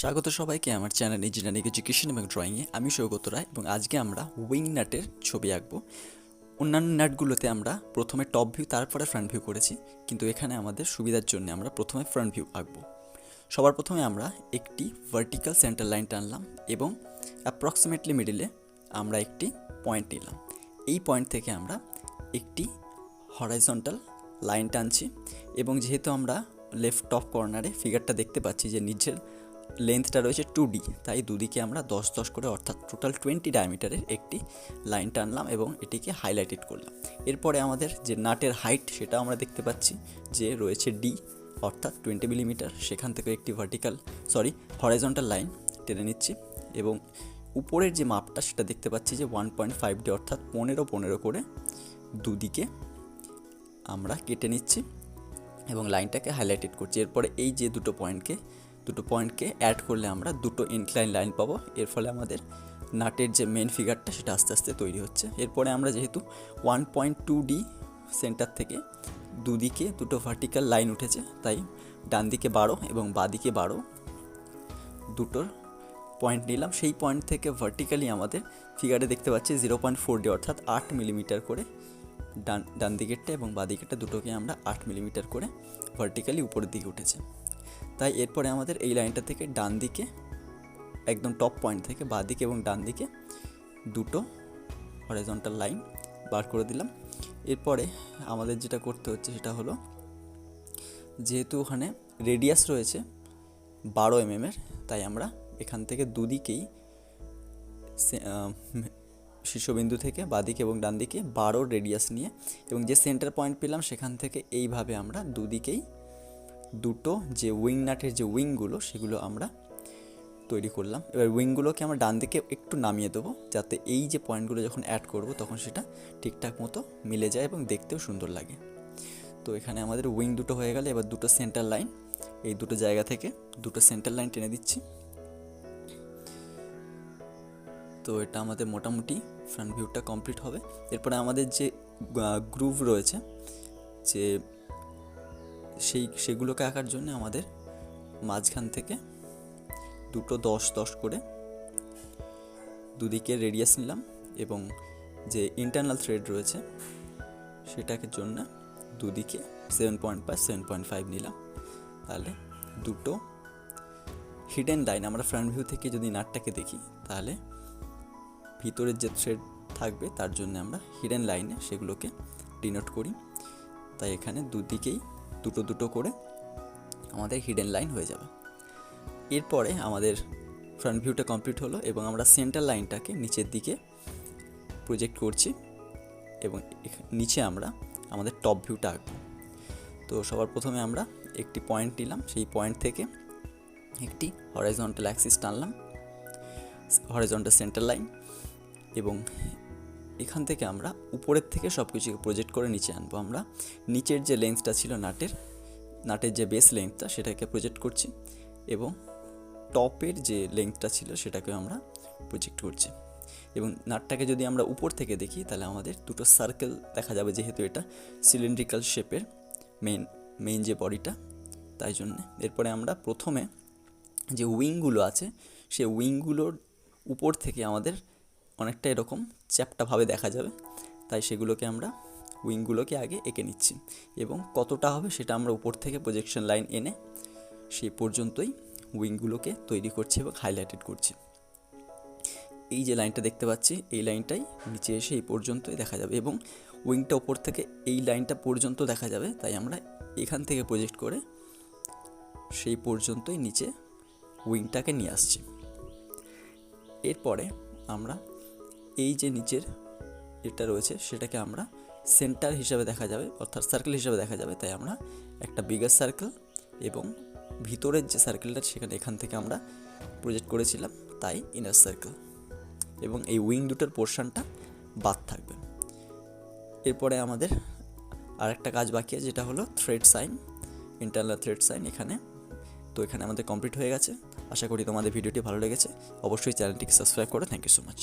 স্বাগত সবাইকে আমার চ্যানেল ইঞ্জিনিয়ারিং এডুকেশন এবং ড্রয়িংয়ে। আমি সৌগত রায় এবং আজকে আমরা উইং নাটের ছবি আঁকবো। অন্যান্য নাটগুলোতে আমরা প্রথমে টপ ভিউ তারপরে ফ্রন্ট ভিউ করেছি, কিন্তু এখানে আমাদের সুবিধার জন্য আমরা প্রথমে ফ্রন্ট ভিউ আঁকবো। সবার প্রথমে আমরা একটি ভার্টিক্যাল সেন্টার লাইন টানলাম এবং অ্যাপ্রক্সিমেটলি মিডিলে আমরা একটি পয়েন্ট নিলাম। এই পয়েন্ট থেকে আমরা একটি হরাইজন্টাল লাইন টানছি এবং যেহেতু আমরা লেফট টপ কর্নারে ফিগারটা দেখতে পাচ্ছি যে নিচের লেন্থটা রয়েছে 2D, তাই দুদিকে আমরা 10-10 করে অর্থাৎ টোটাল 20 ডায়ামিটারের একটি লাইন টানলাম এবং এটিকে হাইলাইটেড করলাম। এরপরে আমাদের যে নাটের হাইট সেটা আমরা দেখতে পাচ্ছি যে রয়েছে D অর্থাৎ 20 মিলিমিটার। সেখান থেকে একটি হরাইজন্টাল লাইন টেনে নিচ্ছি এবং উপরের যে মাপটা সেটা দেখতে পাচ্ছি যে 1.5D অর্থাৎ 15 করে দুদিকে আমরা কেটে নিচ্ছি এবং লাইনটাকে হাইলাইটেড করছি। এরপরে এই যে দুটো পয়েন্টকে অ্যাড করলে আমরা দুটো ইনক্লাইন লাইন পাবো। এর ফলে আমাদের নাটের যে মেন ফিগারটা সেটা আস্তে আস্তে তৈরি হচ্ছে। এরপরে আমরা যেহেতু 1.2D সেন্টার থেকে দুদিকে দুটো ভার্টিক্যাল লাইন উঠেছে, তাই ডান দিকে 12 এবং বাঁ দিকে 12 দুটোর পয়েন্ট নিলাম। সেই পয়েন্ট থেকে ভার্টিক্যালি আমাদের ফিগারে দেখতে পাচ্ছি 0.4D অর্থাৎ 8 মিলিমিটার করে ডান দিকেরটা এবং বাঁ দিকেরটা দুটোকে আমরা 8 মিলিমিটার করে ভার্টিক্যালি উপরের দিকে উঠেছে। তাই এরপরে আমাদের এই লাইনটা থেকে ডান দিকে একদম টপ পয়েন্ট থেকে বাঁ দিকে এবং ডান দিকে দুটো হরাইজন্টাল লাইন বার করে দিলাম। এরপরে আমাদের যেটা করতে হচ্ছে সেটা হলো, যেহেতু ওখানে রেডিয়াস রয়েছে 12 mm, তাই আমরা এখান থেকে দুদিকেই শীর্ষবিন্দু থেকে বাঁদিকে এবং ডান দিকে 12 রেডিয়াস নিয়ে এবং যে সেন্টার পয়েন্ট পেলাম সেখান থেকে এইভাবে আমরা দুদিকেই দুটো যে উইং নাটের যে উইংগুলো সেগুলো আমরা তৈরি করলাম। এবার উইংগুলোকে আমরা ডান দিকে একটু নামিয়ে দেবো যাতে এই যে পয়েন্টগুলো যখন অ্যাড করব তখন সেটা ঠিকঠাক মতো মিলে যায় এবং দেখতেও সুন্দর লাগে। তো এখানে আমাদের উইং দুটো হয়ে গেলে এবার দুটো সেন্টার লাইন, এই দুটো জায়গা থেকে দুটো সেন্টার লাইন টেনে দিচ্ছি। তো এটা আমাদের মোটামুটি ফ্রন্ট ভিউটা কমপ্লিট হবে। এরপরে আমাদের যে গ্রুভ রয়েছে যে সেগুলোকে আঁকার জন্য আমাদের মাঝখান থেকে দুটো 10-10 করে দুদিকে রেডিয়াস নিলাম এবং যে ইন্টারনাল থ্রেড রয়েছে সেটাকে জন্য দুদিকে 7.5 নিলাম। তাহলে দুটো হিডেন লাইন আমরা ফ্রন্ট ভিউ থেকে যদি নাটটাকে দেখি তাহলে ভিতরের যে থ্রেড থাকবে তার জন্য আমরা হিডেন লাইনে সেগুলোকে ডিনোট করি। তাই এখানে দুদিকেই দুটো করে আমাদের হিডেন লাইন হয়ে যাবে। এরপরে আমাদের ফ্রন্ট ভিউটা কমপ্লিট হলো এবং আমরা সেন্টার লাইনটাকে নিচের দিকে প্রজেক্ট করছি এবং নিচে আমরা আমাদের টপ ভিউটা আঁকবো। তো সবার প্রথমে আমরা একটি পয়েন্ট নিলাম, সেই পয়েন্ট থেকে একটি হরাইজন্টাল অ্যাক্সিস টানলাম, হরাইজন্টাল সেন্টার লাইন, এবং এখান থেকে আমরা উপরের থেকে সব কিছুকে প্রজেক্ট করে নিচে আনবো। আমরা নিচের যে লেন্থটা ছিল নাটের যে বেস লেন্থটা সেটাকে প্রজেক্ট করছি এবং টপের যে লেন্থটা ছিল সেটাকে আমরা প্রজেক্ট করছি। এবং নাটটাকে যদি আমরা উপর থেকে দেখি তাহলে আমাদের দুটো সার্কেল দেখা যাবে, যেহেতু এটা সিলিন্ড্রিক্যাল শেপের মেইন যে বডিটা, তাই জন্যে। এরপরে আমরা প্রথমে যে উইংগুলো আছে সেই উইংগুলোর উপর থেকে আমাদের অনেকটা এরকম চ্যাপ্টাভাবে দেখা যাবে, তাই সেগুলোকে আমরা উইংগুলোকে আগে এঁকে নিচ্ছি এবং কতটা হবে সেটা আমরা উপর থেকে প্রজেকশন লাইন এনে সেই পর্যন্তই উইংগুলোকে তৈরি করছি এবং হাইলাইটেড করছি। এই যে লাইনটা দেখতে পাচ্ছি এই লাইনটাই নিচে এসে এই পর্যন্তই দেখা যাবে এবং উইংটা উপর থেকে এই লাইনটা পর্যন্ত দেখা যাবে, তাই আমরা এখান থেকে প্রজেক্ট করে সেই পর্যন্তই নিচে উইংটাকে নিয়ে আসছি। এরপরে আমরা এই যে নিচের এটা রয়েছে সেটাকে আমরা সেন্টার হিসাবে দেখা যাবে অর্থাৎ সার্কেল হিসাবে দেখা যাবে, তাই আমরা একটা বিগার সার্কেল এবং ভিতরের যে সার্কেলটা সেখানে এখান থেকে আমরা প্রজেক্ট করেছিলাম, তাই ইনার সার্কেল, এবং এই উইং দুটোর পোর্শনটা বাদ থাকবে। এরপরে আমাদের আরেকটা কাজ বাকি আছে যেটা হলো thread sign, internal thread sign এখানে। তো এখানে আমাদের কমপ্লিট হয়ে গেছে। আশা করি তোমাদের ভিডিওটি ভালো লেগেছে। অবশ্যই চ্যানেলটিকে সাবস্ক্রাইব করো। Thank you so much.